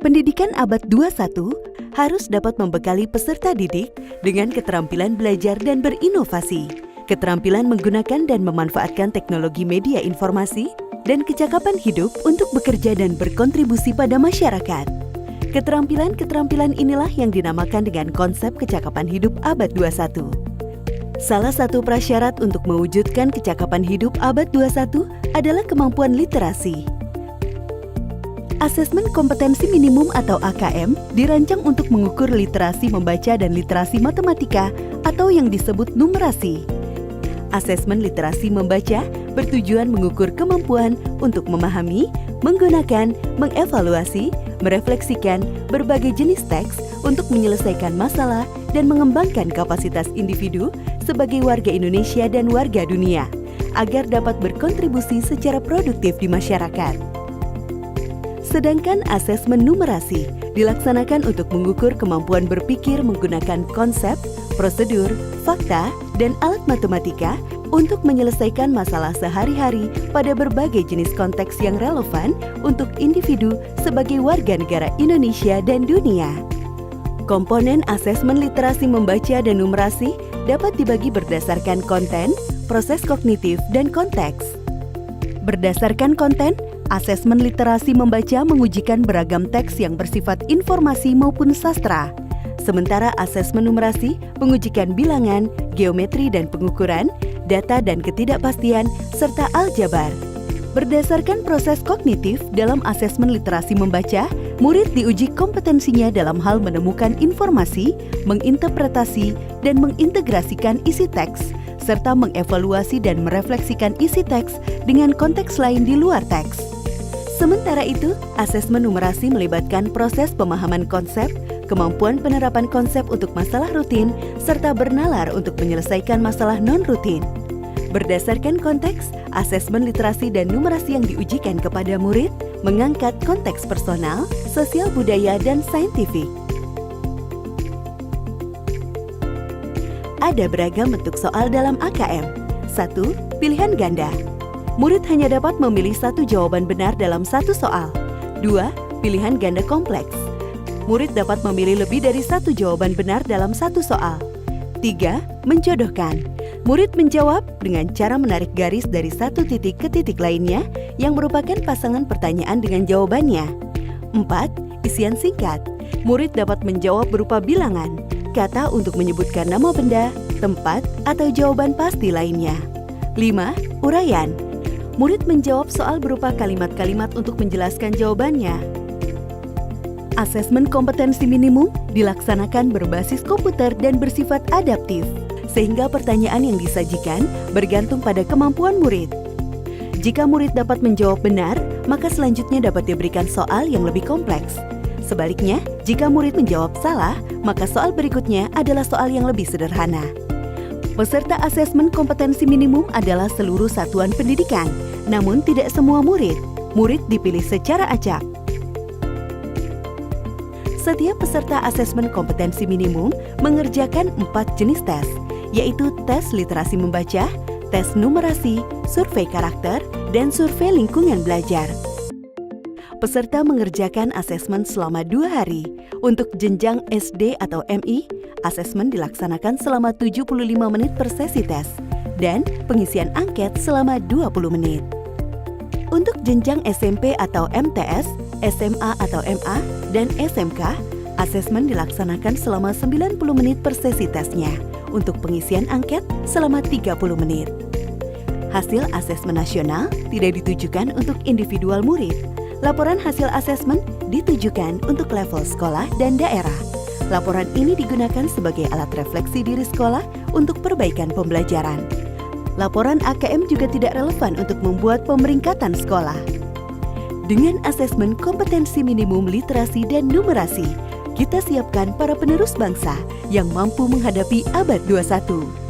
Pendidikan abad 21 harus dapat membekali peserta didik dengan keterampilan belajar dan berinovasi, keterampilan menggunakan dan memanfaatkan teknologi media informasi, dan kecakapan hidup untuk bekerja dan berkontribusi pada masyarakat. Keterampilan-keterampilan inilah yang dinamakan dengan konsep kecakapan hidup abad 21. Salah satu prasyarat untuk mewujudkan kecakapan hidup abad 21 adalah kemampuan literasi. Asesmen kompetensi minimum atau AKM dirancang untuk mengukur literasi membaca dan literasi matematika atau yang disebut numerasi. Asesmen literasi membaca bertujuan mengukur kemampuan untuk memahami, menggunakan, mengevaluasi, merefleksikan berbagai jenis teks untuk menyelesaikan masalah dan mengembangkan kapasitas individu sebagai warga Indonesia dan warga dunia agar dapat berkontribusi secara produktif di masyarakat. Sedangkan asesmen numerasi dilaksanakan untuk mengukur kemampuan berpikir menggunakan konsep, prosedur, fakta, dan alat matematika untuk menyelesaikan masalah sehari-hari pada berbagai jenis konteks yang relevan untuk individu sebagai warga negara Indonesia dan dunia. Komponen asesmen literasi membaca dan numerasi dapat dibagi berdasarkan konten, proses kognitif, dan konteks. Berdasarkan konten, asesmen literasi membaca mengujikan beragam teks yang bersifat informasi maupun sastra. Sementara asesmen numerasi mengujikan bilangan, geometri dan pengukuran, data dan ketidakpastian, serta aljabar. Berdasarkan proses kognitif dalam asesmen literasi membaca, murid diuji kompetensinya dalam hal menemukan informasi, menginterpretasi, dan mengintegrasikan isi teks, serta mengevaluasi dan merefleksikan isi teks dengan konteks lain di luar teks. Sementara itu, asesmen numerasi melibatkan proses pemahaman konsep, kemampuan penerapan konsep untuk masalah rutin, serta bernalar untuk menyelesaikan masalah non-rutin. Berdasarkan konteks, asesmen literasi dan numerasi yang diujikan kepada murid mengangkat konteks personal, sosial budaya, dan saintifik. Ada beragam bentuk soal dalam AKM. 1. Pilihan ganda. Murid hanya dapat memilih satu jawaban benar dalam satu soal. 2. Pilihan ganda kompleks. Murid dapat memilih lebih dari satu jawaban benar dalam satu soal. 3. Menjodohkan. Murid menjawab dengan cara menarik garis dari satu titik ke titik lainnya yang merupakan pasangan pertanyaan dengan jawabannya. 4. Isian singkat. Murid dapat menjawab berupa bilangan, kata untuk menyebutkan nama benda, tempat, atau jawaban pasti lainnya. 5. Uraian. Murid menjawab soal berupa kalimat-kalimat untuk menjelaskan jawabannya. Asesmen kompetensi minimum dilaksanakan berbasis komputer dan bersifat adaptif, sehingga pertanyaan yang disajikan bergantung pada kemampuan murid. Jika murid dapat menjawab benar, maka selanjutnya dapat diberikan soal yang lebih kompleks. Sebaliknya, jika murid menjawab salah, maka soal berikutnya adalah soal yang lebih sederhana. Peserta asesmen kompetensi minimum adalah seluruh satuan pendidikan, namun tidak semua murid. Murid dipilih secara acak. Setiap peserta asesmen kompetensi minimum mengerjakan 4 jenis tes, yaitu tes literasi membaca, tes numerasi, survei karakter, dan survei lingkungan belajar. Peserta mengerjakan asesmen selama 2 hari. Untuk jenjang SD atau MI, asesmen dilaksanakan selama 75 menit per sesi tes, dan pengisian angket selama 20 menit. Untuk jenjang SMP atau MTS, SMA atau MA, dan SMK, asesmen dilaksanakan selama 90 menit per sesi tesnya, untuk pengisian angket selama 30 menit. Hasil asesmen nasional tidak ditujukan untuk individual murid. Laporan hasil asesmen ditujukan untuk level sekolah dan daerah. Laporan ini digunakan sebagai alat refleksi diri sekolah untuk perbaikan pembelajaran. Laporan AKM juga tidak relevan untuk membuat pemeringkatan sekolah. Dengan asesmen kompetensi minimum literasi dan numerasi, kita siapkan para penerus bangsa yang mampu menghadapi abad 21.